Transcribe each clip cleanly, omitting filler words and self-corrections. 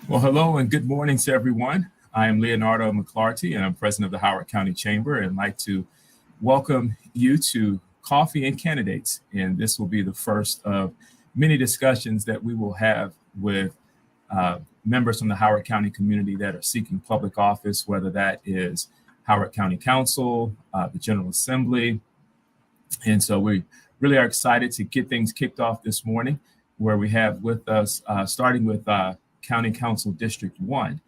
Well, hello and good morning to everyone. I am Leonardo McClarty, and I'm president of the Howard County Chamber, and I'd like to welcome you to Coffee and Candidates. And this will be the first of many discussions that we will have with members from the Howard County community that are seeking public office, whether that is Howard County Council, the General Assembly. And so we really are excited to get things kicked off this morning, where we have with us, starting with County Council District 1.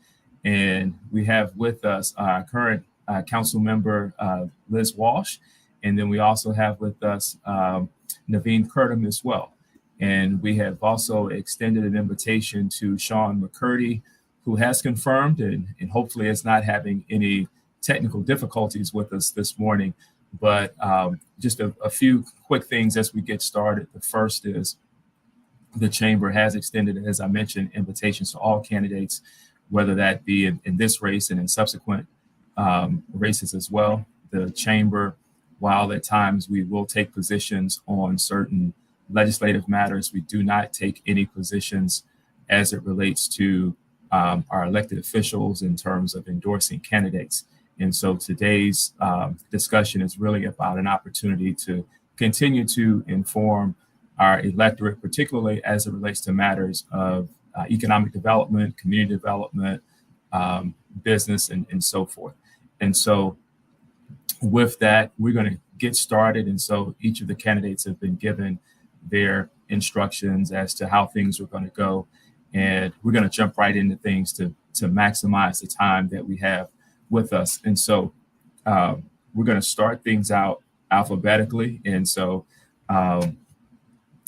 And we have with us our current council member, Liz Walsh. And then we also have with us Neveen Kurtom as well. And we have also extended an invitation to Sean McClarty, who has confirmed and hopefully is not having any technical difficulties with us this morning. But just a few quick things as we get started. The first is the chamber has extended, as I mentioned, invitations to all candidates, whether that be in this race and in subsequent races as well. The chamber, while at times we will take positions on certain legislative matters, we do not take any positions as it relates to our elected officials in terms of endorsing candidates. And so today's discussion is really about an opportunity to continue to inform our electorate, particularly as it relates to matters of economic development, community development, business, and so forth. And so with that, we're going to get started. And so each of the candidates have been given their instructions as to how things are going to go. And we're going to jump right into things to maximize the time that we have with us. And so we're going to start things out alphabetically. And so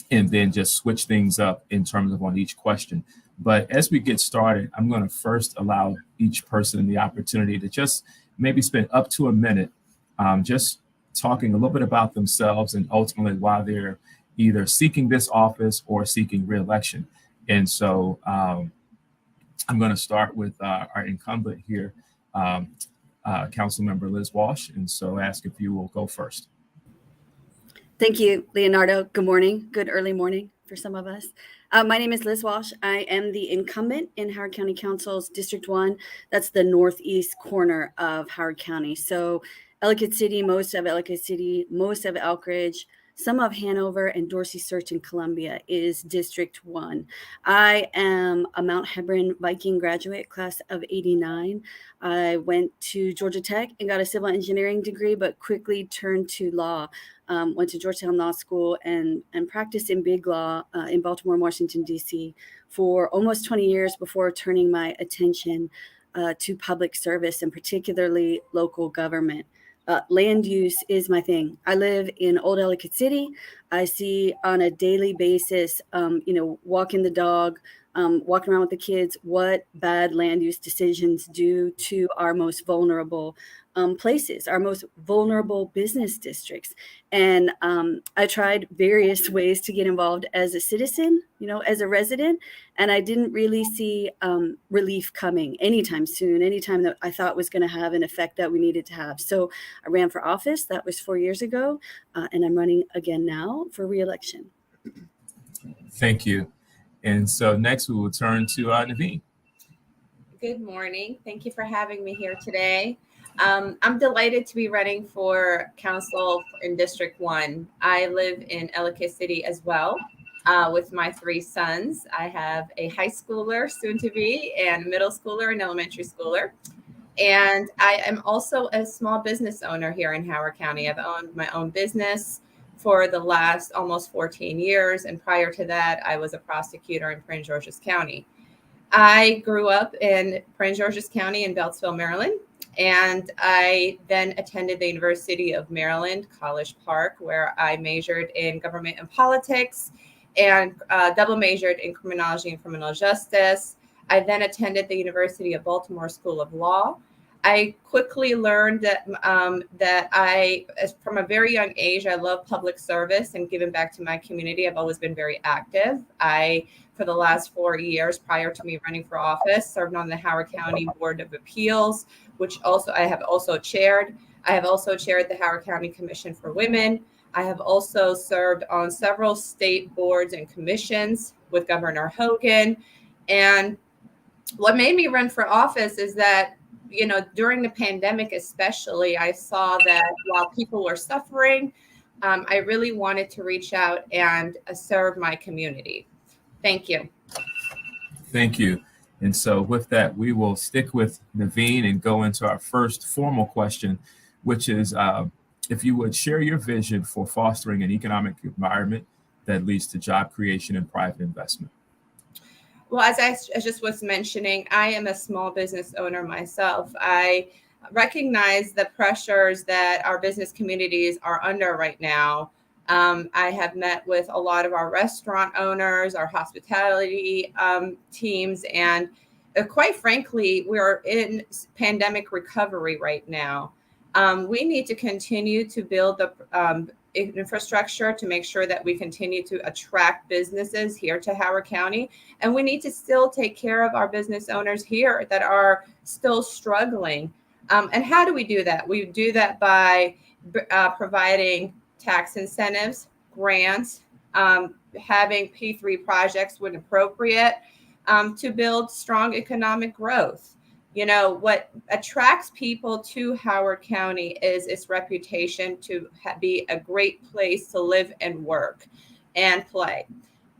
and then just switch things up in terms of on each question. But as we get started, I'm going to first allow each person the opportunity to just maybe spend up to a minute just talking a little bit about themselves and ultimately why they're either seeking this office or seeking re-election. And so I'm going to start with our incumbent here, Councilmember Liz Walsh. And so ask if you will go first. Thank you, Leonardo. Good morning. Good early morning for some of us. My name is Liz Walsh. I am the incumbent in Howard County Council's District 1. That's the northeast corner of Howard County. So Ellicott City, most of Ellicott City, most of Elkridge, some of Hanover, and Dorsey Search in Columbia is District 1. I am a Mount Hebron Viking graduate, class of '89. I went to Georgia Tech and got a civil engineering degree, but quickly turned to law. Went to Georgetown Law School and practiced in big law in Baltimore and Washington, D.C. for almost 20 years before turning my attention to public service and particularly local government. Land use is my thing. I live in Old Ellicott City. I see on a daily basis, walking the dog, walking around with the kids, what bad land use decisions do to our most vulnerable places, our most vulnerable business districts. And I tried various ways to get involved as a citizen, as a resident, and I didn't really see relief coming anytime soon, anytime that I thought was going to have an effect that we needed to have. So I ran for office. That was 4 years ago, and I'm running again now for re-election. Thank you. And so next we will turn to Neveen. Good morning. Thank you for having me here today. I'm delighted to be running for council in District 1. I live in Ellicott City as well with my 3 sons. I have a high schooler, soon to be, and middle schooler and elementary schooler. And I am also a small business owner here in Howard County. I've owned my own business for the last almost 14 years. And prior to that, I was a prosecutor in Prince George's County. I grew up in Prince George's County in Beltsville, Maryland. And I then attended the University of Maryland, College Park, where I majored in government and politics and double majored in criminology and criminal justice. I then attended the University of Baltimore School of Law. I quickly learned that from a very young age, I love public service and giving back to my community. I've always been very active. For the last 4 years prior to me running for office, served on the Howard County Board of Appeals, which I have also chaired. I have also chaired the Howard County Commission for Women. I have also served on several state boards and commissions, with Governor Hogan. And what made me run for office is that, during the pandemic especially, I saw that while people were suffering, I really wanted to reach out and serve my community. Thank you. Thank you. And so with that, we will stick with Neveen and go into our first formal question, which is if you would share your vision for fostering an economic environment that leads to job creation and private investment. Well, as I just was mentioning, I am a small business owner myself. I recognize the pressures that our business communities are under right now. I have met with a lot of our restaurant owners, our hospitality teams, and quite frankly, we're in pandemic recovery right now. We need to continue to build the infrastructure to make sure that we continue to attract businesses here to Howard County. And we need to still take care of our business owners here that are still struggling. And how do we do that? We do that by providing tax incentives, grants, having P3 projects when appropriate, to build strong economic growth. What attracts people to Howard County is its reputation to be a great place to live and work and play.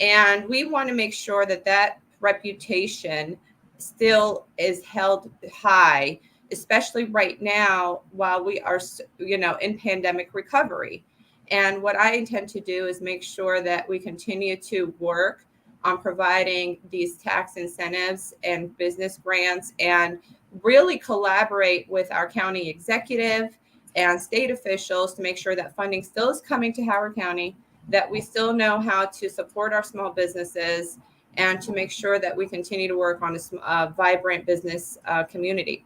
And we want to make sure that that reputation still is held high, especially right now while we are, in pandemic recovery. And what I intend to do is make sure that we continue to work on providing these tax incentives and business grants and really collaborate with our county executive and state officials to make sure that funding still is coming to Howard County, that we still know how to support our small businesses, and to make sure that we continue to work on a vibrant business community.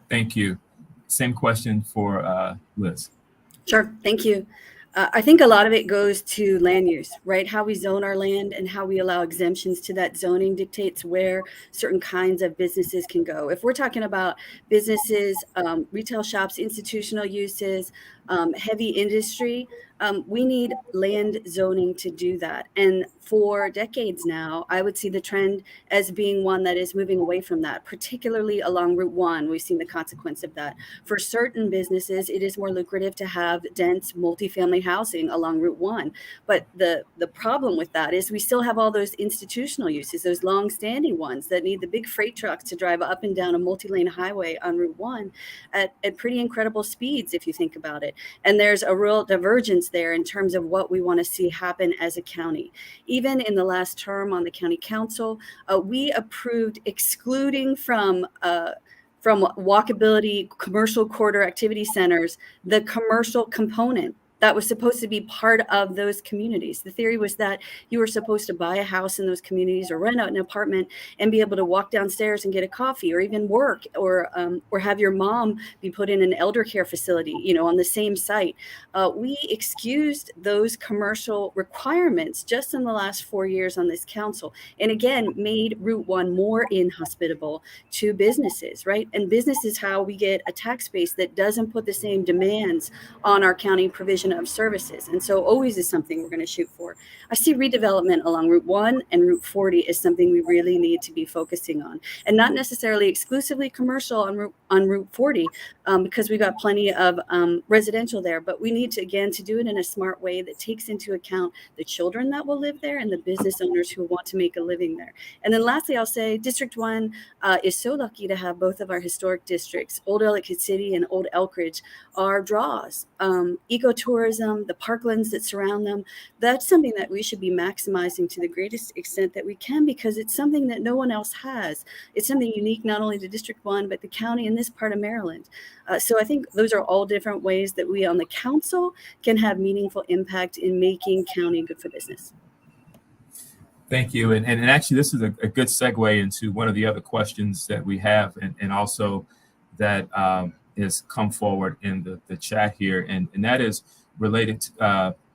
Thank you. Same question for Liz. Sure. Thank you. I think a lot of it goes to land use, right? How we zone our land and how we allow exemptions to that zoning dictates where certain kinds of businesses can go. If we're talking about businesses, retail shops, institutional uses, heavy industry, we need land zoning to do that. And for decades now, I would see the trend as being one that is moving away from that, particularly along Route 1. We've seen the consequence of that. For certain businesses, it is more lucrative to have dense multifamily housing along Route 1. But the problem with that is we still have all those institutional uses, those long-standing ones that need the big freight trucks to drive up and down a multi-lane highway on Route 1 at pretty incredible speeds, if you think about it. And there's a real divergence there in terms of what we want to see happen as a county. Even in the last term on the county council, we approved excluding from walkability commercial corridor activity centers the commercial component that was supposed to be part of those communities. The theory was that you were supposed to buy a house in those communities or rent out an apartment and be able to walk downstairs and get a coffee, or even work, or have your mom be put in an elder care facility, on the same site. We excused those commercial requirements just in the last 4 years on this council, and again made Route 1 more inhospitable to businesses, right? And business is how we get a tax base that doesn't put the same demands on our county provision of services. And so always is something we're going to shoot for. I see redevelopment along Route 1 and Route 40 is something we really need to be focusing on, and not necessarily exclusively commercial on Route 40, because we've got plenty of residential there, but we need to, again, to do it in a smart way that takes into account the children that will live there and the business owners who want to make a living there. And then lastly, I'll say District 1 is so lucky to have both of our historic districts, Old Ellicott City and Old Elkridge, are draws. Ecotourism, the parklands that surround them, that's something that we should be maximizing to the greatest extent that we can, because it's something that no one else has. It's something unique not only to District 1, but the county and this part of Maryland. So I think those are all different ways that we on the council can have meaningful impact in making county good for business. Thank you. And actually, this is a good segue into one of the other questions that we have, and also that has come forward in the chat here, and that is related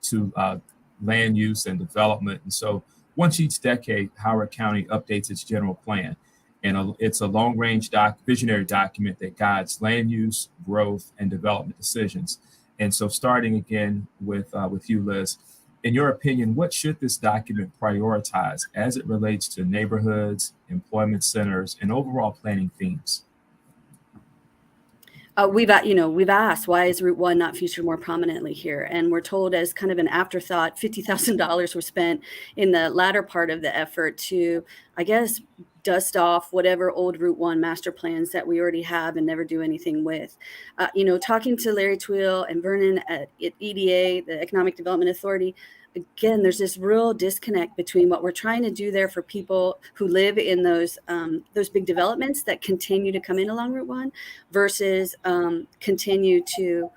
to land use and development. And so once each decade, Howard County updates its general plan. And it's a long-range visionary document that guides land use, growth, and development decisions. And so starting again with you, Liz, In your opinion, what should this document prioritize as it relates to neighborhoods, employment centers, and overall planning themes? We've asked, why is Route 1 not featured more prominently here? And we're told, as kind of an afterthought, $50,000 was spent in the latter part of the effort to, I guess, dust off whatever old Route 1 master plans that we already have and never do anything with. Talking to Larry Tweel and Vernon at EDA, the Economic Development Authority, again, there's this real disconnect between what we're trying to do there for people who live in those big developments that continue to come in along Route 1 versus continue to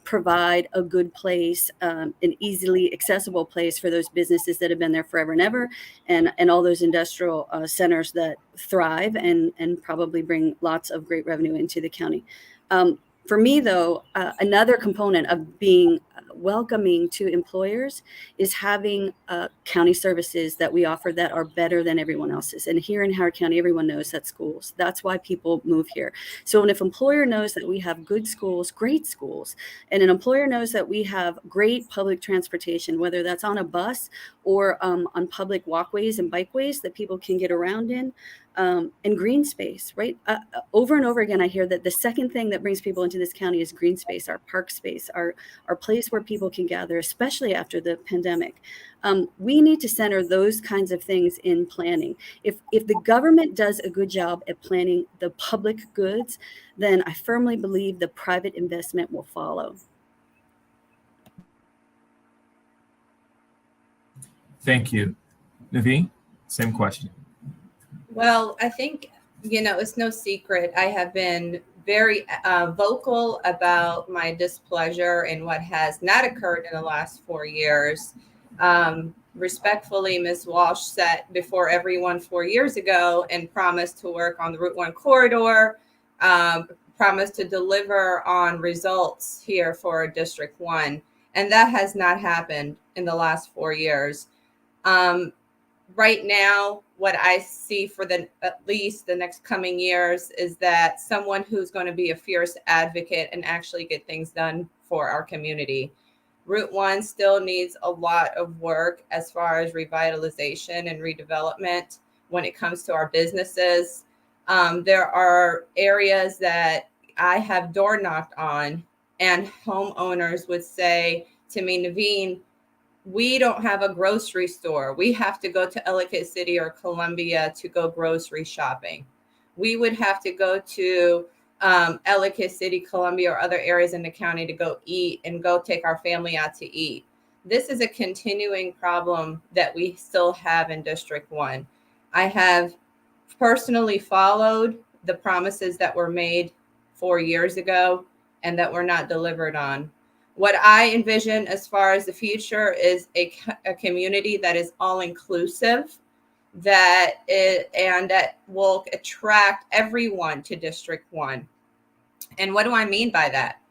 provide a good place, an easily accessible place for those businesses that have been there forever and ever, and all those industrial centers that thrive and probably bring lots of great revenue into the county. For me, though, another component of being welcoming to employers is having county services that we offer that are better than everyone else's. And here in Howard County, everyone knows that schools. That's why people move here. So when an employer knows that we have good schools, great schools, and an employer knows that we have great public transportation, whether that's on a bus or on public walkways and bikeways that people can get around in, and green space, right? Over and over again, I hear that the second thing that brings people into this county is green space, our park space, our place where people can gather, especially after the pandemic. We need to center those kinds of things in planning. If the government does a good job at planning the public goods, then I firmly believe the private investment will follow. Thank you. Neveen, same question. Well, I think, it's no secret. I have been very vocal about my displeasure in what has not occurred in the last 4 years. Respectfully, Ms. Walsh sat before everyone 4 years ago and promised to work on the Route 1 corridor, promised to deliver on results here for District 1. And that has not happened in the last 4 years. Right now, what I see for at least the next coming years is that someone who's going to be a fierce advocate and actually get things done for our community. Route 1 still needs a lot of work as far as revitalization and redevelopment when it comes to our businesses. There are areas that I have door knocked on, and homeowners would say to me, Neveen, we don't have a grocery store. We have to go to Ellicott City or Columbia to go grocery shopping. We would have to go to Ellicott City, Columbia, or other areas in the county to go eat and go take our family out to eat. This is a continuing problem that we still have in District 1. I have personally followed the promises that were made 4 years ago and that were not delivered on. What I envision as far as the future is a community that is all inclusive, that will attract everyone to District 1. And what do I mean by that?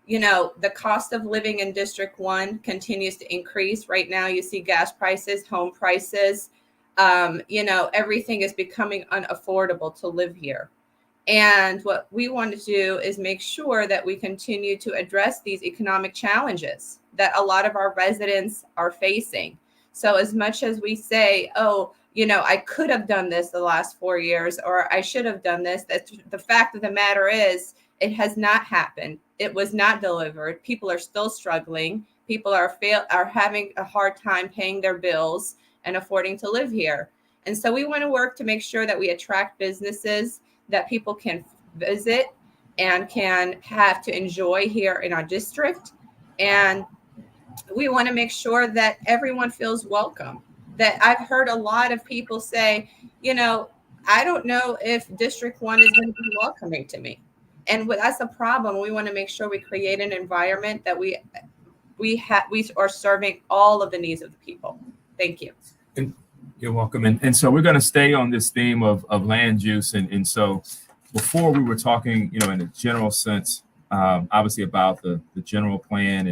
The cost of living in District 1 continues to increase. Right now, you see gas prices, home prices, everything is becoming unaffordable to live here. And what we want to do is make sure that we continue to address these economic challenges that a lot of our residents are facing. So as much as we say, I could have done this the last 4 years, or I should have done this, that's the fact of the matter is it has not happened. It was not delivered. People are still struggling. People are having a hard time paying their bills and affording to live here. And so we want to work to make sure that we attract businesses that people can visit and can have to enjoy here in our district. And we want to make sure that everyone feels welcome. That I've heard a lot of people say, I don't know if District 1 is going to be welcoming to me. And that's a problem. We want to make sure we create an environment that we are serving all of the needs of the people. Thank you. You're welcome. And so we're going to stay on this theme of land use. And so before we were talking, in a general sense, obviously about the general plan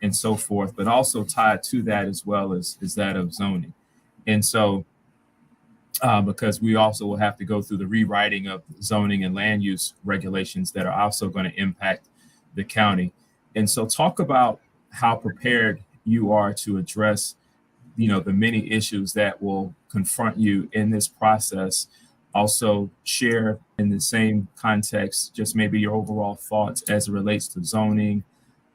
and so forth, but also tied to that as well is that of zoning. And so because we also will have to go through the rewriting of zoning and land use regulations that are also going to impact the county. And so talk about how prepared you are to address, the many issues that will confront you in this process. Also share in the same context, just maybe your overall thoughts as it relates to zoning,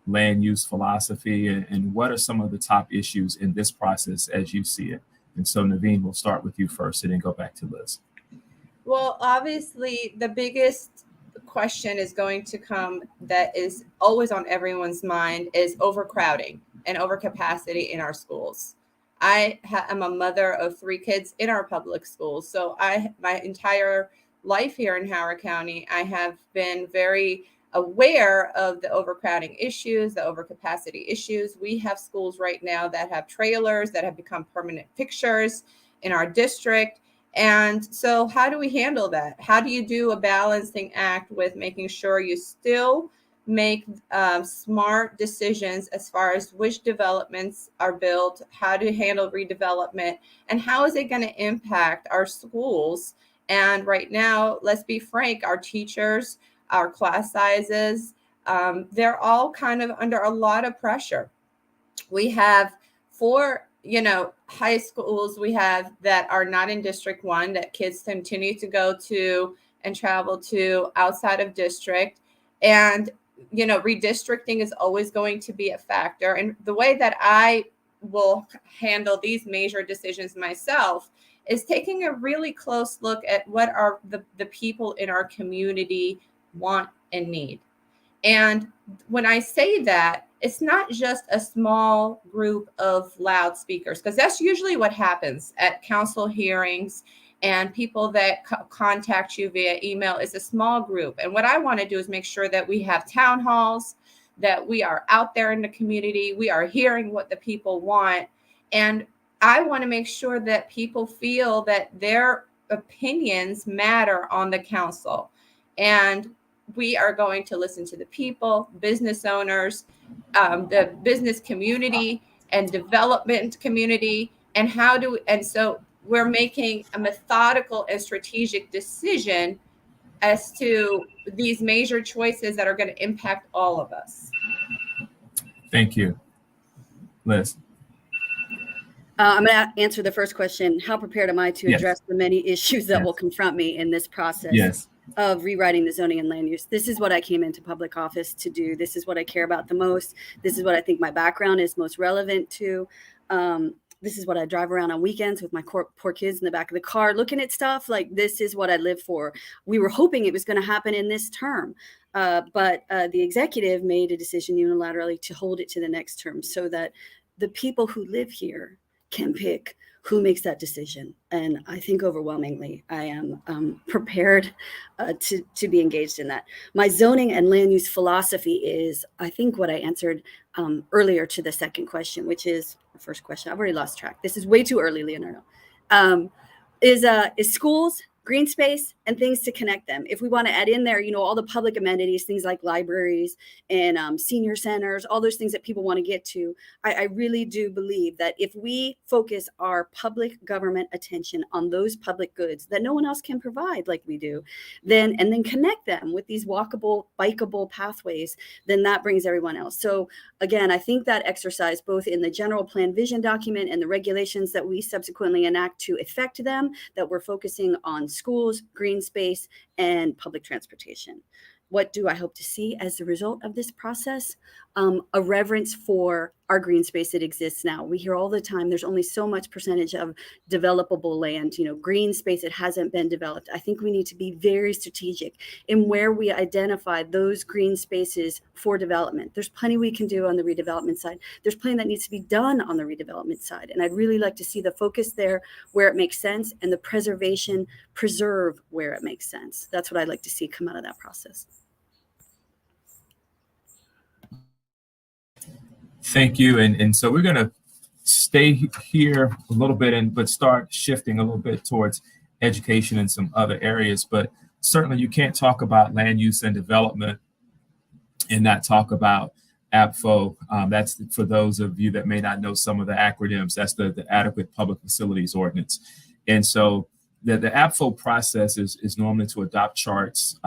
land use philosophy, and what are some of the top issues in this process as you see it. And so Neveen, we'll start with you first and then go back to Liz. Well, obviously, the biggest question is going to come that is always on everyone's mind is overcrowding and overcapacity in our schools. I am a mother of 3 kids in our public schools. So my entire life here in Howard County, I have been very aware of the overcrowding issues, the overcapacity issues. We have schools right now that have trailers that have become permanent fixtures in our district. And so how do we handle that? How do you do a balancing act with making sure you still make smart decisions as far as which developments are built, how to handle redevelopment, and how is it going to impact our schools? And right now, let's be frank, our teachers, our class sizes, they're all kind of under a lot of pressure. We have 4 high schools we have that are not in District 1 that kids continue to go to and travel to outside of district. And, redistricting is always going to be a factor. And the way that I will handle these major decisions myself is taking a really close look at what are the people in our community want and need. And when I say that, it's not just a small group of loudspeakers, because that's usually what happens at council hearings and people that contact you via email is a small group. And what I want to do is make sure that we have town halls, that we are out there in the community, we are hearing what the people want. And I want to make sure that people feel that their opinions matter on the council. And we are going to listen to the people, business owners, the business community and development community. And so we're making a methodical and strategic decision as to these major choices that are going to impact all of us. Thank you. Liz. I'm going to answer the first question. How prepared am I to Yes. address the many issues that Yes. will confront me in this process Yes. of rewriting the zoning and land use? This is what I came into public office to do. This is what I care about the most. This is what I think my background is most relevant to. This is what I drive around on weekends with my poor kids in the back of the car looking at stuff. Like, this is what I live for. We were hoping it was going to happen in this term. But the executive made a decision unilaterally to hold it to the next term so that the people who live here can pick who makes that decision. And I think overwhelmingly, I am prepared to be engaged in that. My zoning and land use philosophy is, I think, what I answered earlier to the second question, which is the first question. I've already lost track. This is way too early, Leonardo. Is schools, green space, and things to connect them. If we want to add in there, all the public amenities, things like libraries and senior centers, all those things that people want to get to, I really do believe that if we focus our public government attention on those public goods that no one else can provide like we do, then connect them with these walkable, bikeable pathways, then that brings everyone else. So again, I think that exercise, both in the general plan vision document and the regulations that we subsequently enact to effect them, that we're focusing on schools, green space, and public transportation. What do I hope to see as a result of this process? A reverence for our green space that exists now. We hear all the time, there's only so much percentage of developable land, green space that hasn't been developed. I think we need to be very strategic in where we identify those green spaces for development. There's plenty we can do on the redevelopment side. There's plenty that needs to be done on the redevelopment side. And I'd really like to see the focus there where it makes sense, and the preserve where it makes sense. That's what I'd like to see come out of that process. Thank you. And so we're going to stay here a little bit but start shifting a little bit towards education and some other areas. But certainly you can't talk about land use and development and not talk about APFO. That's for those of you that may not know some of the acronyms. That's the Adequate Public Facilities Ordinance. And so the APFO process is normally to adopt charts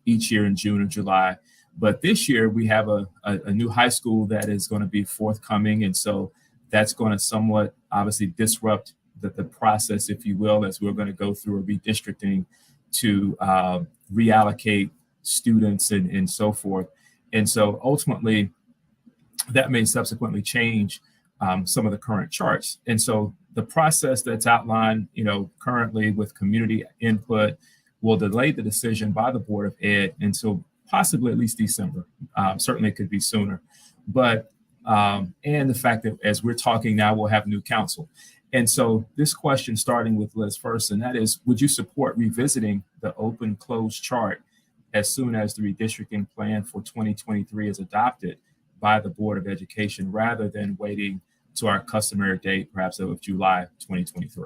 each year in June or July. But this year we have a new high school that is going to be forthcoming. And so that's going to somewhat obviously disrupt the process, if you will, as we're going to go through a redistricting to reallocate students and so forth. And so ultimately, that may subsequently change some of the current charts. And so the process that's outlined, currently with community input will delay the decision by the Board of Ed until possibly at least December. Certainly it could be sooner. But, and the fact that as we're talking now, we'll have new council. And so this question, starting with Liz first, and that is, would you support revisiting the open-closed chart as soon as the redistricting plan for 2023 is adopted by the Board of Education, rather than waiting to our customary date, perhaps of July 2023?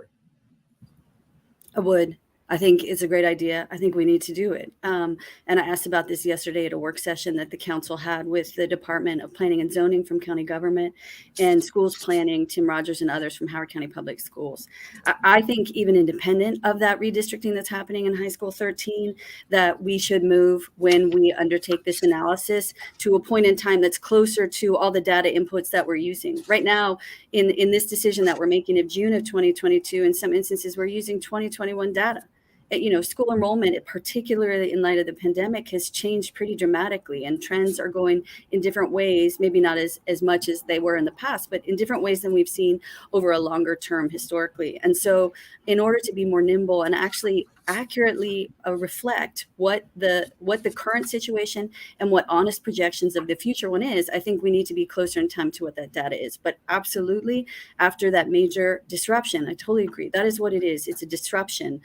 I would. I think it's a great idea. I think we need to do it. And I asked about this yesterday at a work session that the council had with the Department of Planning and Zoning from county government and schools planning, Tim Rogers and others from Howard County Public Schools. I think even independent of that redistricting that's happening in high school 13, that we should move when we undertake this analysis to a point in time that's closer to all the data inputs that we're using. Right now, in this decision that we're making of June of 2022, in some instances, we're using 2021 data. School enrollment, particularly in light of the pandemic, has changed pretty dramatically, and trends are going in different ways, maybe not as much as they were in the past, but in different ways than we've seen over a longer term historically. And so in order to be more nimble and actually accurately reflect what the current situation and what honest projections of the future one is, I think we need to be closer in time to what that data is. But absolutely, after that major disruption, I totally agree. That is what it is. It's a disruption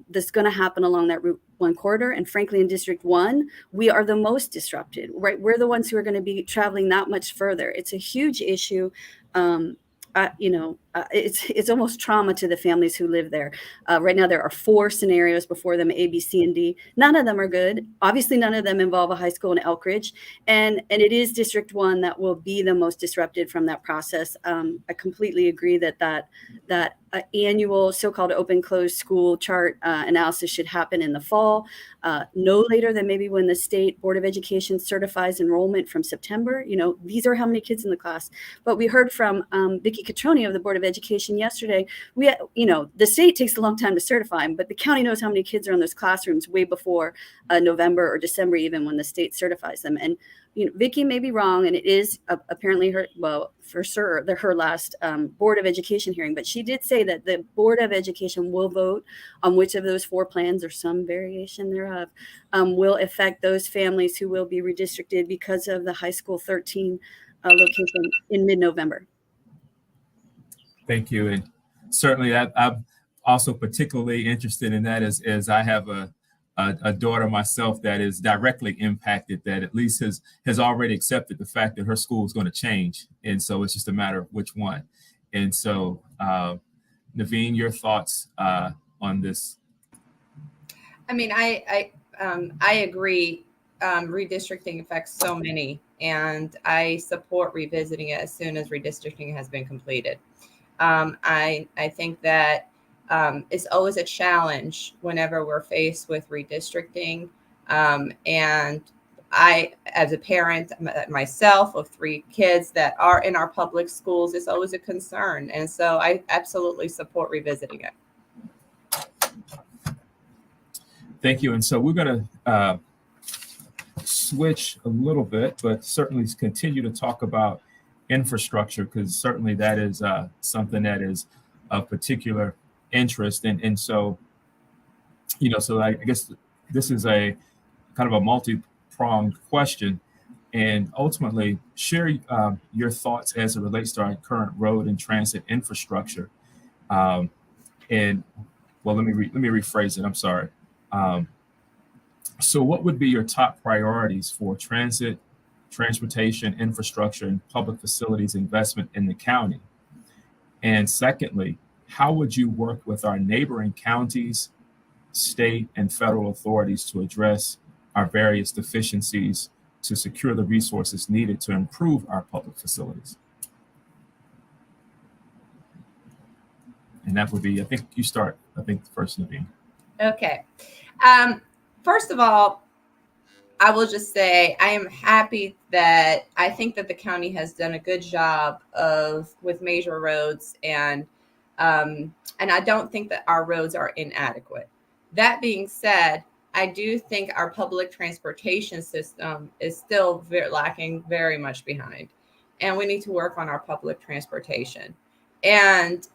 that's going to happen along that Route 1 corridor. And frankly, in District 1, we are the most disrupted, right? We're the ones who are going to be traveling that much further. It's a huge issue. It's almost trauma to the families who live there. Right now, there are 4 scenarios before them, A, B, C, and D. None of them are good. Obviously, none of them involve a high school in Elk Ridge. And it is District 1 that will be the most disrupted from that process. I completely agree that annual so-called open-closed school chart analysis should happen in the fall, no later than maybe when the State Board of Education certifies enrollment from September. These are how many kids in the class. But we heard from Vicki Catroni of the Board of Education yesterday. The state takes a long time to certify them, but the county knows how many kids are in those classrooms way before November or December, even when the state certifies them. And Vicki may be wrong, and it is apparently her last Board of Education hearing, but she did say that the Board of Education will vote on which of those 4 plans, or some variation thereof, will affect those families who will be redistricted because of the high school 13 location in mid-November. Thank you. And certainly I'm also particularly interested in that, as I have a daughter myself that is directly impacted, that at least has already accepted the fact that her school is going to change. And so it's just a matter of which one. And so, Neveen, your thoughts on this? I mean, I agree. Redistricting affects so many, and I support revisiting it as soon as redistricting has been completed. I think that it's always a challenge whenever we're faced with redistricting. And I, as a parent myself of 3 kids that are in our public schools, it's always a concern. And so I absolutely support revisiting it. Thank you. And so we're going to switch a little bit, but certainly continue to talk about infrastructure, because certainly that is something that is of particular interest. And so, so I guess this is a kind of a multi-pronged question, and ultimately share your thoughts as it relates to our current road and transit infrastructure. And well, let me rephrase it. I'm sorry. So what would be your top priorities for transit, transportation, infrastructure, and public facilities investment in the county? And secondly, how would you work with our neighboring counties, state, and federal authorities to address our various deficiencies to secure the resources needed to improve our public facilities? And that would be, I think you start, first, Neveen. Okay. First of all, I will just say I am happy that I think that the county has done a good job with major roads, and I don't think that our roads are inadequate. That being said, I do think our public transportation system is still lacking very much behind, and we need to work on our public transportation. And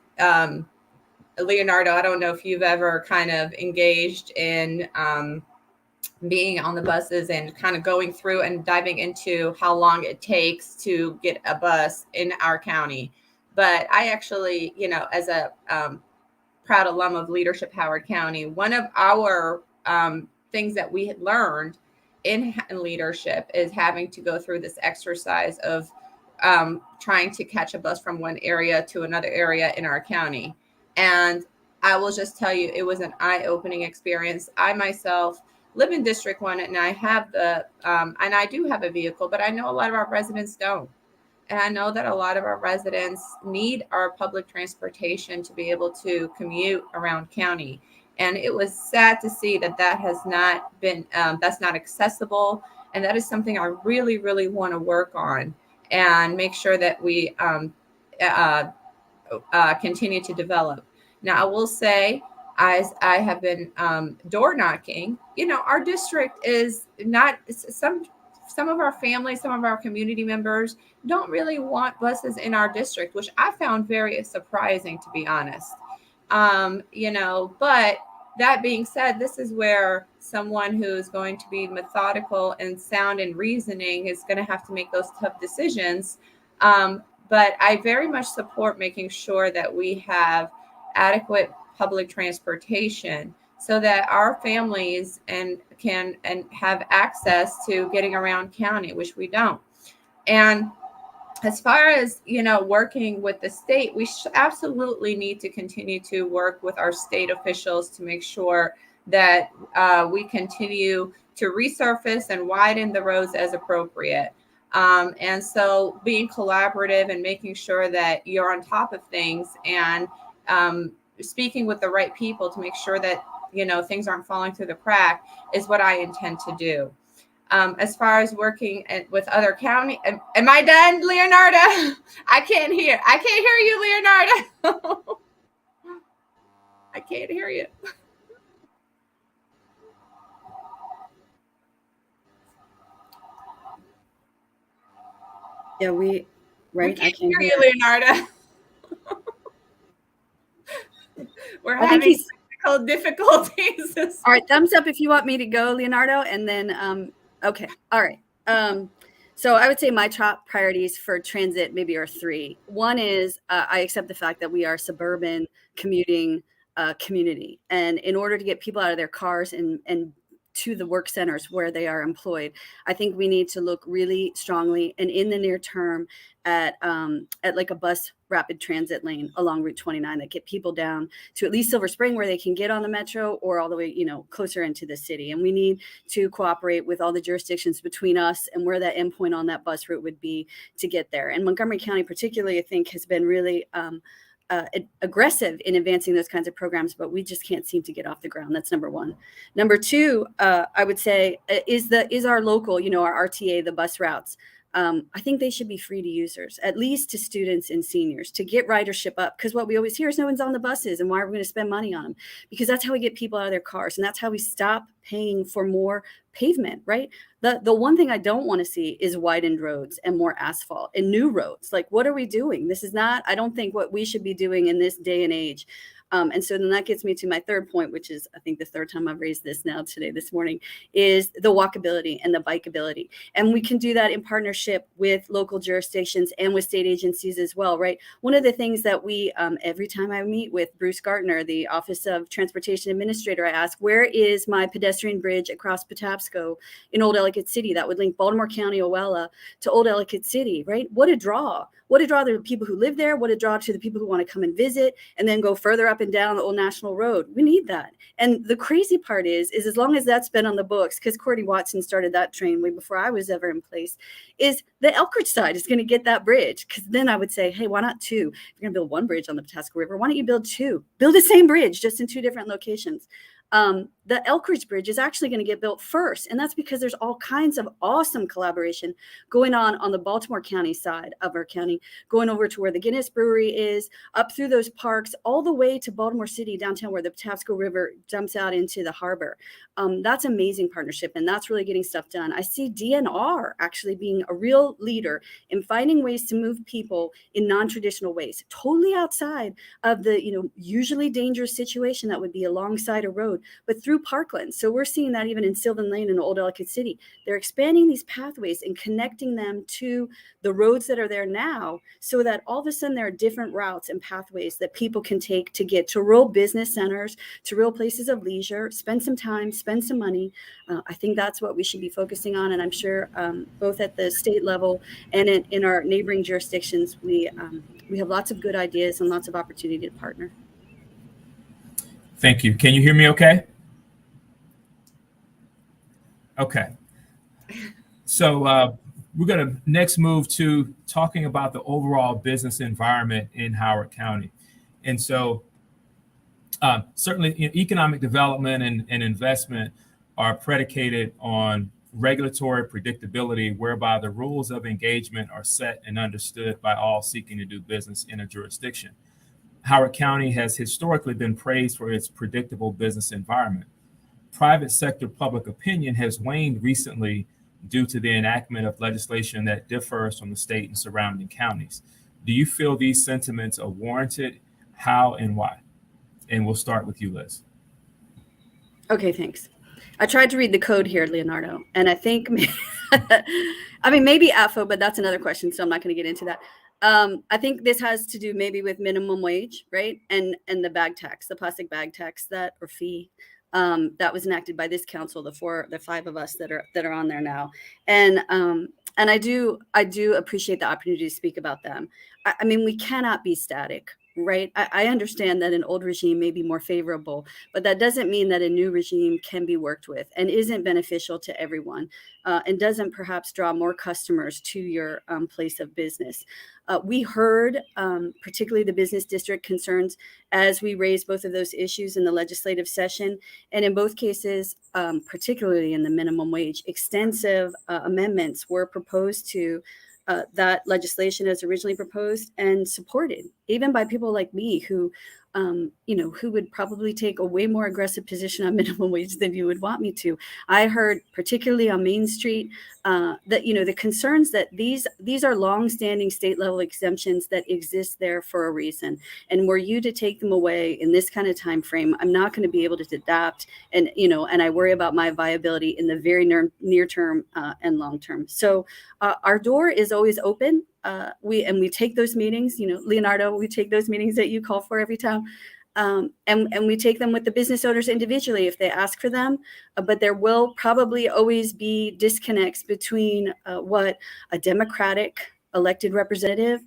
Leonardo, I don't know if you've ever kind of engaged in being on the buses and kind of going through and diving into how long it takes to get a bus in our county. But I actually, as a proud alum of Leadership Howard County, one of our things that we had learned in leadership is having to go through this exercise of trying to catch a bus from one area to another area in our county. And I will just tell you, it was an eye-opening experience. I myself live in District 1, and I have and I do have a vehicle, but I know a lot of our residents don't. And I know that a lot of our residents need our public transportation to be able to commute around county. And it was sad to see that has not been, that's not accessible. And that is something I really, really want to work on and make sure that we continue to develop. Now, I will say, as I have been door knocking, our district is not, some of our families, some of our community members don't really want buses in our district, which I found very surprising, to be honest. But that being said, this is where someone who's going to be methodical and sound in reasoning is going to have to make those tough decisions. But I very much support making sure that we have adequate public transportation so that our families can have access to getting around county, which we don't. And as far as, working with the state, we absolutely need to continue to work with our state officials to make sure that we continue to resurface and widen the roads as appropriate. And so being collaborative and making sure that you're on top of things and speaking with the right people to make sure that, things aren't falling through the crack is what I intend to do. As far as working with other county, am I done, Leonardo? I can't hear you, Leonardo. I can't hear you. Yeah, right? I can't hear you, Leonardo. We're having technical difficulties. All right, thumbs up if you want me to go, Leonardo, and then okay, all right. So I would say my top priorities for transit maybe are three. One is I accept the fact that we are a suburban commuting community, and in order to get people out of their cars and to the work centers where they are employed, I think we need to look really strongly and in the near term at like a bus rapid transit lane along Route 29 that get people down to at least Silver Spring where they can get on the metro or all the way, closer into the city. And we need to cooperate with all the jurisdictions between us and where that endpoint on that bus route would be to get there. And Montgomery County particularly, I think, has been really aggressive in advancing those kinds of programs, but we just can't seem to get off the ground. That's number one. Number two, I would say is our local, our RTA, the bus routes. I think they should be free to users, at least to students and seniors, to get ridership up. Because what we always hear is no one's on the buses, and why are we going to spend money on them? Because that's how we get people out of their cars, and that's how we stop paying for more pavement, right? The one thing I don't want to see is widened roads and more asphalt and new roads. Like, what are we doing? This is not, I don't think, what we should be doing in this day and age. And so then that gets me to my third point, which is, I think, the third time I've raised this now this morning, is the walkability and the bikeability. And we can do that in partnership with local jurisdictions and with state agencies as well, right? One of the things that we, every time I meet with Bruce Gartner, the Office of Transportation Administrator, I ask, where is my pedestrian bridge across Patapsco in Old Ellicott City that would link Baltimore County, Owella to Old Ellicott City, right? What a draw. What a draw to the people who live there. What a draw to the people who want to come and visit and then go further up and down the Old National Road. We need that. And the crazy part is as long as that's been on the books, because Cordy Watson started that train way before I was ever in place, is the Elkridge side is going to get that bridge. Because then I would say, hey, why not two? If you're going to build one bridge on the Patapsco River, why don't you build two? Build the same bridge, just in two different locations. The Elkridge Bridge is actually going to get built first. And that's because there's all kinds of awesome collaboration going on the Baltimore County side of our county, going over to where the Guinness Brewery is, up through those parks, all the way to Baltimore City downtown where the Patapsco River jumps out into the harbor. That's amazing partnership, and that's really getting stuff done. I see DNR actually being a real leader in finding ways to move people in non-traditional ways, totally outside of the usually dangerous situation that would be alongside a road, but through parklands. So we're seeing that even in Sylvan Lane and Old Ellicott City. They're expanding these pathways and connecting them to the roads that are there now, so that all of a sudden there are different routes and pathways that people can take to get to real business centers, to real places of leisure, spend some time, spend some money. I think that's what we should be focusing on. And I'm sure both at the state level and in our neighboring jurisdictions, we have lots of good ideas and lots of opportunity to partner. Thank you. Can you hear me okay? Okay. So we're going to next move to talking about the overall business environment in Howard County. And so certainly economic development and investment are predicated on regulatory predictability, whereby the rules of engagement are set and understood by all seeking to do business in a jurisdiction. Howard County has historically been praised for its predictable business environment. Private sector public opinion has waned recently due to the enactment of legislation that differs from the state and surrounding counties. Do you feel these sentiments are warranted? How and why? And we'll start with you, Liz. Okay, thanks. I tried to read the code here, Leonardo, and I think, maybe AFO, but that's another question, so I'm not going to get into that. I think this has to do maybe with minimum wage, right? And the bag tax, the plastic bag tax or fee that was enacted by this council, the five of us that are on there now. And I do appreciate the opportunity to speak about them. I mean, we cannot be static, right? I understand that an old regime may be more favorable, but that doesn't mean that a new regime can be worked with and isn't beneficial to everyone and doesn't perhaps draw more customers to your place of business. We heard particularly the business district concerns as we raised both of those issues in the legislative session. And in both cases, particularly in the minimum wage, extensive amendments were proposed to that legislation as originally proposed and supported, even by people like me who would probably take a way more aggressive position on minimum wage than you would want me to. I heard, particularly on Main Street, that the concerns that these are longstanding state level exemptions that exist there for a reason, and were you to take them away in this kind of time frame, I'm not going to be able to adapt, and I worry about my viability in the very near term and long term. So our door is always open. We take those meetings, Leonardo, we take those meetings that you call for every time. And we take them with the business owners individually if they ask for them. But there will probably always be disconnects between what a Democratic elected representative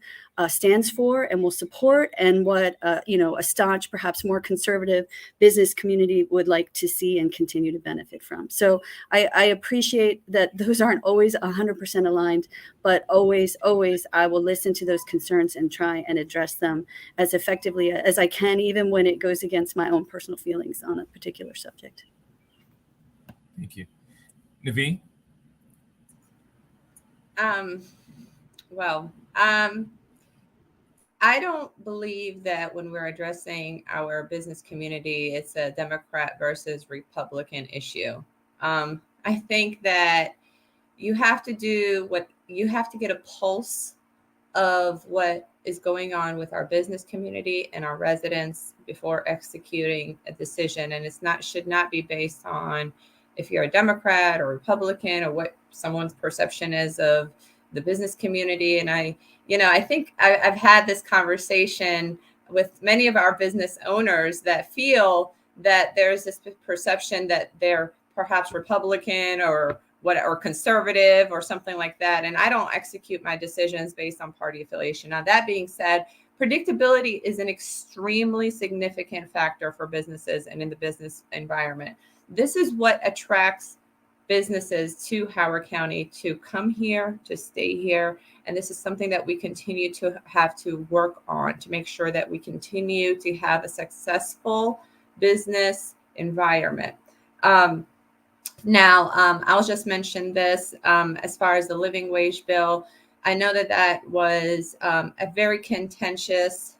stands for and will support, and what a staunch, perhaps more conservative business community would like to see and continue to benefit from. So I appreciate that those aren't always 100% aligned, but always I will listen to those concerns and try and address them as effectively as I can, even when it goes against my own personal feelings on a particular subject. Thank you. Neveen? I don't believe that when we're addressing our business community, it's a Democrat versus Republican issue. I think that you have to get a pulse of what is going on with our business community and our residents before executing a decision. And should not be based on if you're a Democrat or Republican or what someone's perception is of the business community. And I think I've had this conversation with many of our business owners that feel that there's this perception that they're perhaps Republican or conservative or something like that. And I don't execute my decisions based on party affiliation. Now, that being said, predictability is an extremely significant factor for businesses and in the business environment. This is what attracts businesses to Howard County to come here, to stay here. And this is something that we continue to have to work on to make sure that we continue to have a successful business environment. I'll just mention this as far as the living wage bill. I know that was a very contentious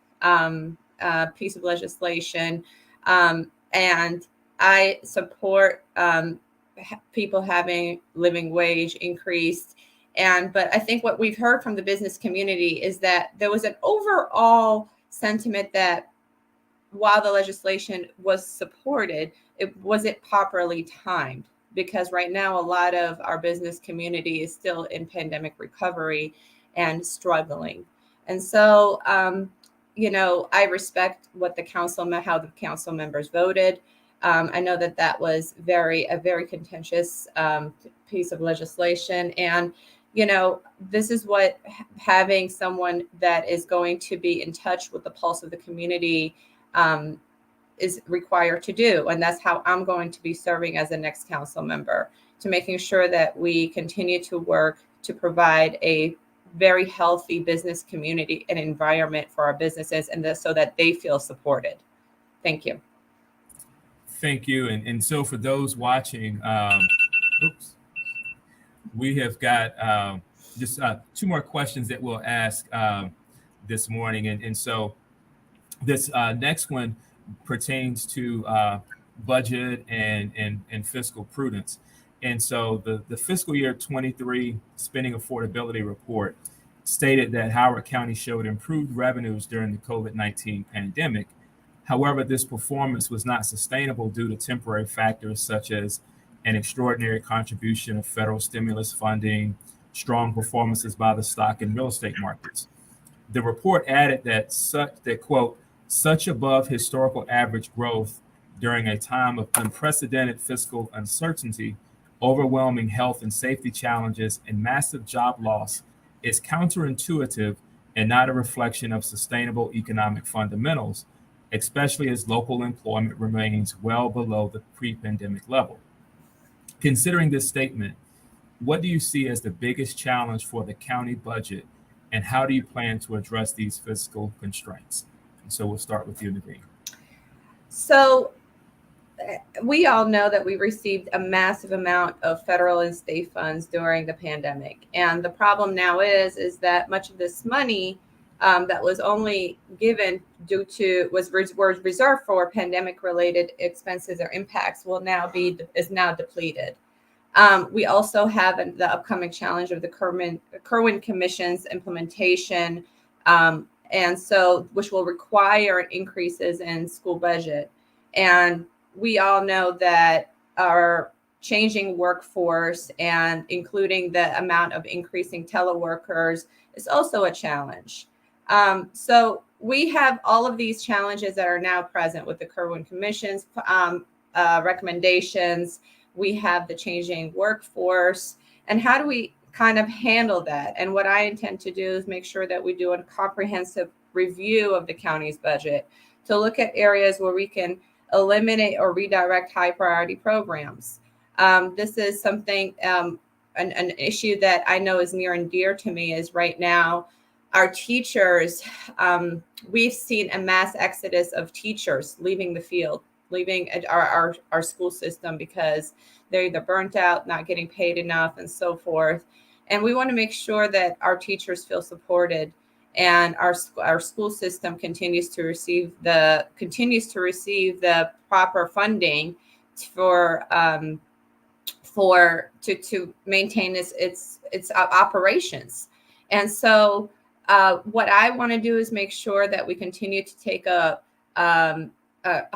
piece of legislation, and I support people having living wage increased. But I think what we've heard from the business community is that there was an overall sentiment that while the legislation was supported, it wasn't properly timed, because right now a lot of our business community is still in pandemic recovery and struggling. And so, I respect what how the council members voted. I know that was a very contentious piece of legislation. And, this is what having someone that is going to be in touch with the pulse of the community is required to do. And that's how I'm going to be serving as the next council member, to making sure that we continue to work to provide a very healthy business community and environment for our businesses, and so that they feel supported. Thank you. Thank you. And so for those watching, we have got just two more questions that we'll ask this morning. And so this next one pertains to budget and fiscal prudence. And so the fiscal year 23 spending affordability report stated that Howard County showed improved revenues during the COVID-19 pandemic. However, this performance was not sustainable due to temporary factors such as an extraordinary contribution of federal stimulus funding, strong performances by the stock and real estate markets. The report added that quote, such above historical average growth during a time of unprecedented fiscal uncertainty, overwhelming health and safety challenges, and massive job loss is counterintuitive and not a reflection of sustainable economic fundamentals, especially as local employment remains well below the pre-pandemic level. Considering this statement, what do you see as the biggest challenge for the county budget, and how do you plan to address these fiscal constraints? And so we'll start with you, Neveen. So we all know that we received a massive amount of federal and state funds during the pandemic. And the problem now is that much of this money that was only given was reserved for pandemic related expenses or impacts is now depleted. We also have the upcoming challenge of the Kirwan Commission's implementation, and so which will require increases in school budget. And we all know that our changing workforce and including the amount of increasing teleworkers is also a challenge. So we have all of these challenges that are now present with the Kirwan Commission's recommendations. We have the changing workforce, and how do we kind of handle that? And what I intend to do is make sure that we do a comprehensive review of the county's budget to look at areas where we can eliminate or redirect high priority programs. This is something, an issue that I know is near and dear to me is right now, our teachers, we've seen a mass exodus of teachers leaving the field, leaving our school system because they're either burnt out, not getting paid enough, and so forth. And we want to make sure that our teachers feel supported, and our school system continues to receive the proper funding to maintain its operations. And so what I want to do is make sure that we continue to take a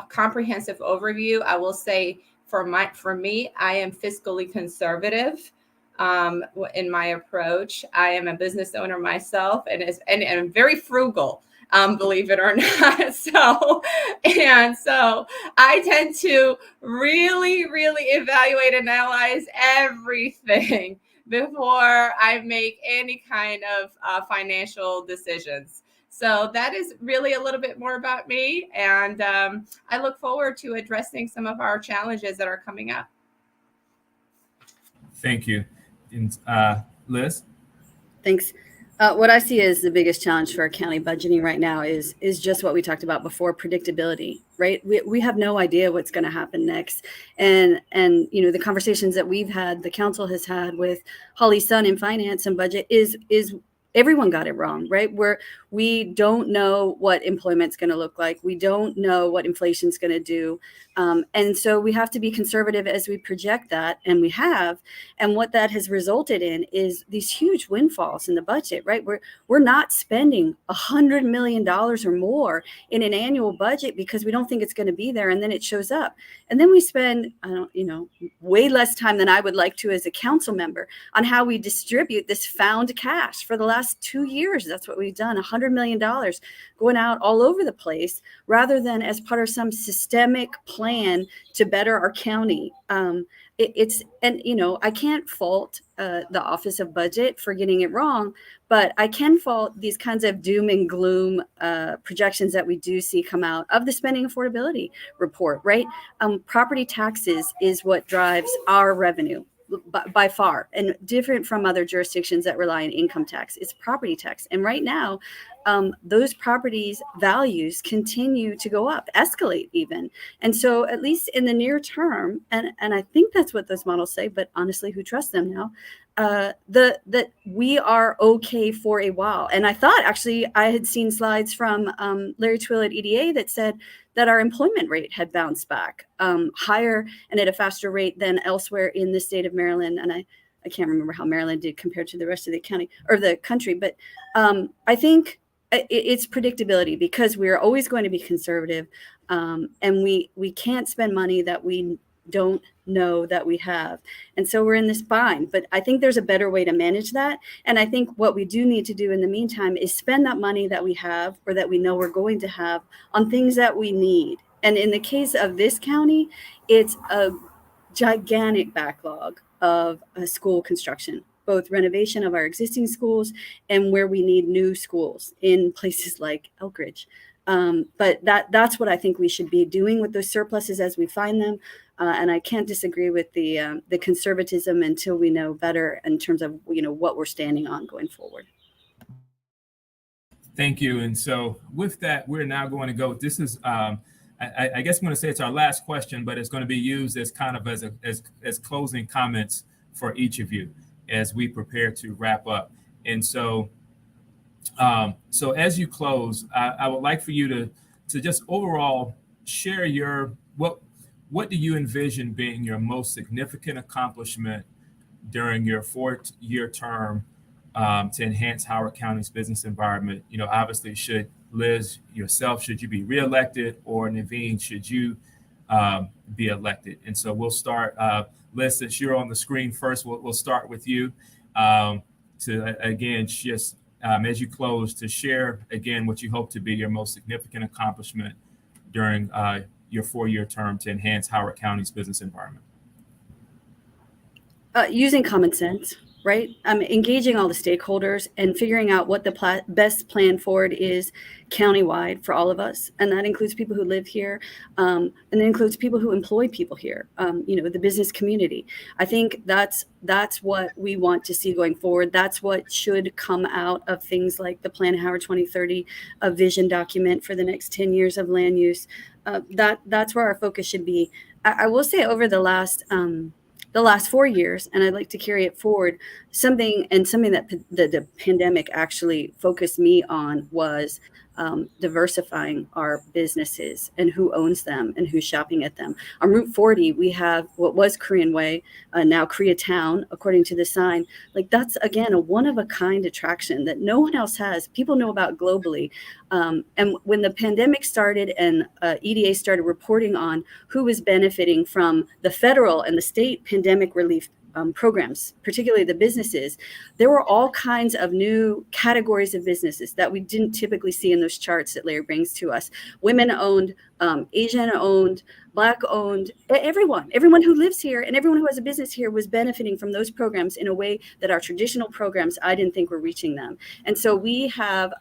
comprehensive overview. I will say for me, I am fiscally conservative in my approach. I am a business owner myself, and I'm very frugal, believe it or not. So I tend to really, really evaluate and analyze everything before I make any kind of financial decisions. So that is really a little bit more about me. And I look forward to addressing some of our challenges that are coming up. Thank you. And Liz? Thanks. What I see as the biggest challenge for our county budgeting right now is just what we talked about before, predictability, right? We have no idea what's going to happen next. And the conversations that we've had, the council has had with Holly's son in finance and budget is everyone got it wrong, right? We don't know what employment's going to look like. We don't know what inflation's going to do. And so we have to be conservative as we project that, and we have. And what that has resulted in is these huge windfalls in the budget, right? We're not spending $100 million or more in an annual budget because we don't think it's going to be there, and then it shows up. And then we spend, way less time than I would like to as a council member on how we distribute this found cash for the last 2 years. That's what we've done, $100 million going out all over the place, rather than as part of some systemic plan to better our county. I can't fault the Office of Budget for getting it wrong, but I can fault these kinds of doom and gloom projections that we do see come out of the spending affordability report, right? Property taxes is what drives our revenue by far, and different from other jurisdictions that rely on income tax. It's property tax. And right now, those properties values continue to go up, escalate even. And so at least in the near term, and I think that's what those models say, but honestly, who trusts them now? That we are okay for a while. And I thought actually I had seen slides from Larry Twill at EDA that said that our employment rate had bounced back higher and at a faster rate than elsewhere in the state of Maryland. And I can't remember how Maryland did compared to the rest of the county or the country, but I think it's predictability, because we're always going to be conservative, and we can't spend money that we don't know that we have. And so we're in this bind, but I think there's a better way to manage that. And I think what we do need to do in the meantime is spend that money that we have, or that we know we're going to have, on things that we need. And in the case of this county, it's a gigantic backlog of school construction, both renovation of our existing schools and where we need new schools in places like Elkridge. But that's what I think we should be doing with those surpluses as we find them. And I can't disagree with the conservatism until we know better in terms of what we're standing on going forward. Thank you. And so with that, we're now going to go. This is I guess I'm going to say it's our last question, but it's going to be used as kind of as closing comments for each of you as we prepare to wrap up. And so as you close, I would like for you to just overall share what do you envision being your most significant accomplishment during your 4-year term to enhance Howard County's business environment? Obviously, should Liz yourself, should you be reelected, or Neveen, should you be elected? And so we'll start, Liz, since you're on the screen first, we'll start with you to again just as you close, to share again what you hope to be your most significant accomplishment during your 4-year term to enhance Howard County's business environment. Using common sense, right? Engaging all the stakeholders and figuring out what the best plan forward is countywide for all of us. And that includes people who live here, and it includes people who employ people here, the business community. I think that's what we want to see going forward. That's what should come out of things like the Plan Howard 2030, a vision document for the next 10 years of land use. That's where our focus should be. I will say over the last 4 years, and I'd like to carry it forward, something that the pandemic actually focused me on was diversifying our businesses and who owns them and who's shopping at them. On Route 40, we have what was Korean Way, now Koreatown, according to the sign. Like, that's, again, a one-of-a-kind attraction that no one else has. People know about globally. And when the pandemic started and EDA started reporting on who was benefiting from the federal and the state pandemic relief programs, particularly the businesses, there were all kinds of new categories of businesses that we didn't typically see in those charts that Larry brings to us. Women-owned Asian owned, Black owned, everyone who lives here and everyone who has a business here was benefiting from those programs in a way that our traditional programs, I didn't think were reaching them. And so we have,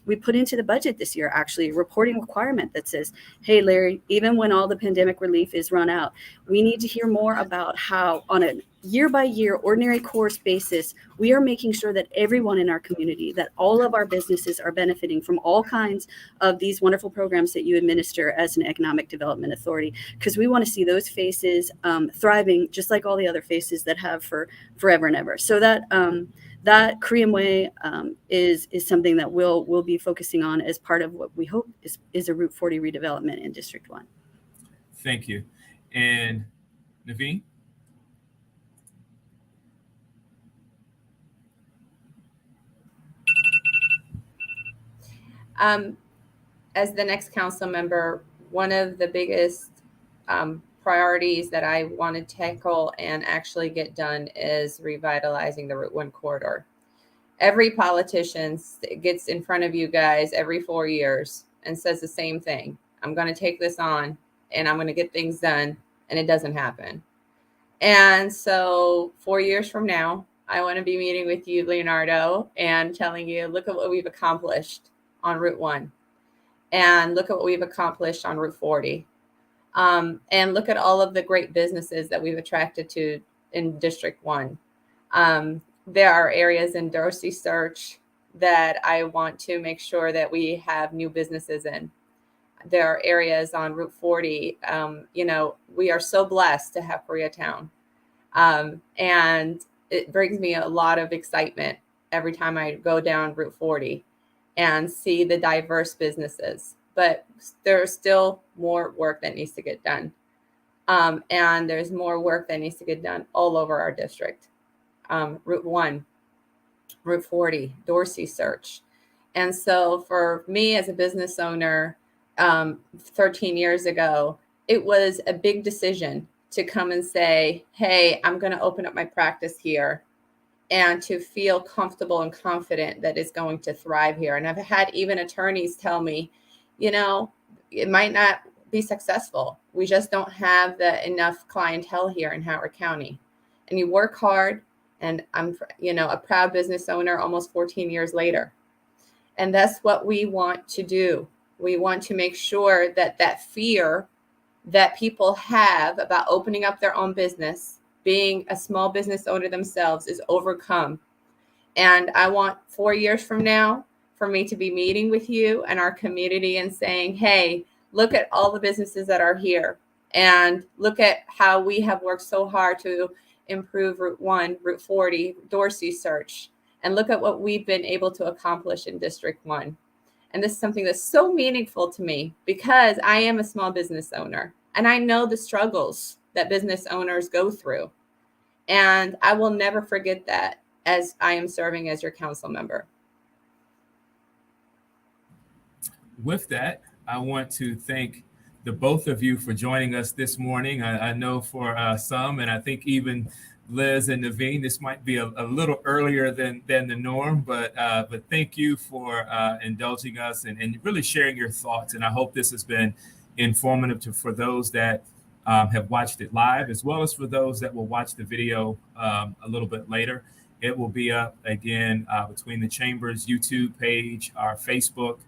we put into the budget this year, actually, a reporting requirement that says, hey, Larry, even when all the pandemic relief is run out, we need to hear more about how on a year by year, ordinary course basis, we are making sure that everyone in our community, that all of our businesses are benefiting from all kinds of these wonderful programs that you administer as an economic development authority, because we want to see those faces thriving just like all the other faces that have for forever and ever. So that Korean Way is something that we'll be focusing on as part of what we hope is a Route 40 redevelopment in District 1. Thank you. And Neveen? As the next council member, one of the biggest priorities that I want to tackle and actually get done is revitalizing the Route 1 corridor. Every politician gets in front of you guys every 4 years and says the same thing. I'm going to take this on and I'm going to get things done, and it doesn't happen. And so 4 years from now, I want to be meeting with you, Leonardo, and telling you, look at what we've accomplished on Route 1. And look at what we've accomplished on Route 40. And look at all of the great businesses that we've attracted to in District 1. There are areas in Dorsey Search that I want to make sure that we have new businesses in. There are areas on Route 40. We are so blessed to have Koreatown. And it brings me a lot of excitement every time I go down Route 40 and see the diverse businesses. But there's still more work that needs to get done. And there's more work that needs to get done all over our district. Route 1, Route 40, Dorsey Search. And so for me as a business owner, 13 years ago, it was a big decision to come and say, hey, I'm going to open up my practice here, and to feel comfortable and confident that it's going to thrive here. And I've had even attorneys tell me, it might not be successful. We just don't have enough clientele here in Howard County. And you work hard, and I'm, a proud business owner almost 14 years later. And that's what we want to do. We want to make sure that fear that people have about opening up their own business, being a small business owner themselves, is overcome. And I want 4 years from now for me to be meeting with you and our community and saying, hey, look at all the businesses that are here, and look at how we have worked so hard to improve Route 1, Route 40, Dorsey Search, and look at what we've been able to accomplish in District 1. And this is something that's so meaningful to me because I am a small business owner and I know the struggles that business owners go through. And I will never forget that as I am serving as your council member. With that, I want to thank the both of you for joining us this morning. I know for some, and I think even Liz and Neveen, this might be a little earlier than the norm, but thank you for indulging us and really sharing your thoughts. And I hope this has been informative for those that have watched it live, as well as for those that will watch the video a little bit later. It will be up again between the Chamber's YouTube page, our Facebook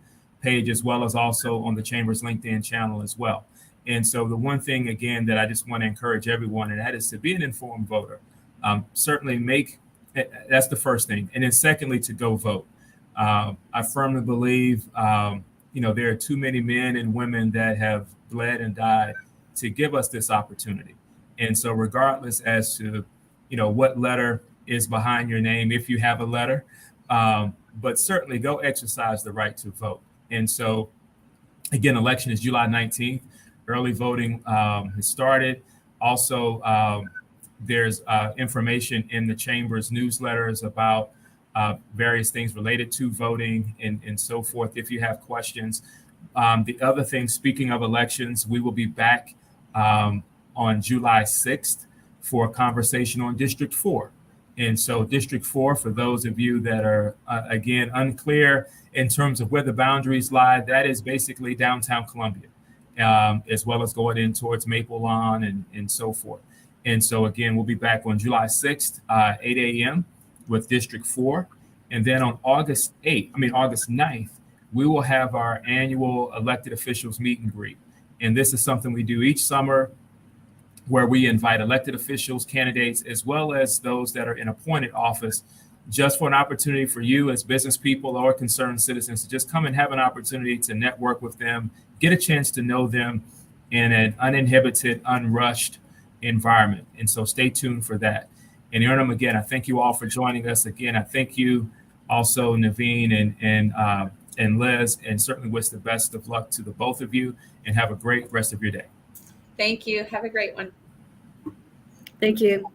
page, as well as also on the Chamber's LinkedIn channel as well. And so the one thing, again, that I just want to encourage everyone, and that is to be an informed voter. Certainly that's the first thing. And then secondly, to go vote. I firmly believe, there are too many men and women that have bled and died to give us this opportunity. And so regardless as to, what letter is behind your name, if you have a letter, but certainly go exercise the right to vote. And so, again, election is July 19th. Early voting has started. Also, there's information in the Chamber's newsletters about various things related to voting and so forth, if you have questions. The other thing, speaking of elections, we will be back on July 6th for a conversation on District 4. And so District 4, for those of you that are, again, unclear in terms of where the boundaries lie, that is basically downtown Columbia. as well as going in towards Maple Lawn and so forth. And so again, we'll be back on July 6th, 8 a.m. with District 4. And then on August 9th, we will have our annual elected officials meet and greet. And this is something we do each summer where we invite elected officials, candidates, as well as those that are in appointed office, just for an opportunity for you as business people or concerned citizens to just come and have an opportunity to network with them, get a chance to know them in an uninhibited, unrushed environment. And so stay tuned for that. And Ernum, again, I thank you all for joining us. Again, I thank you also, Neveen and Liz, and certainly wish the best of luck to the both of you, and have a great rest of your day. Thank you. Have a great one. Thank you.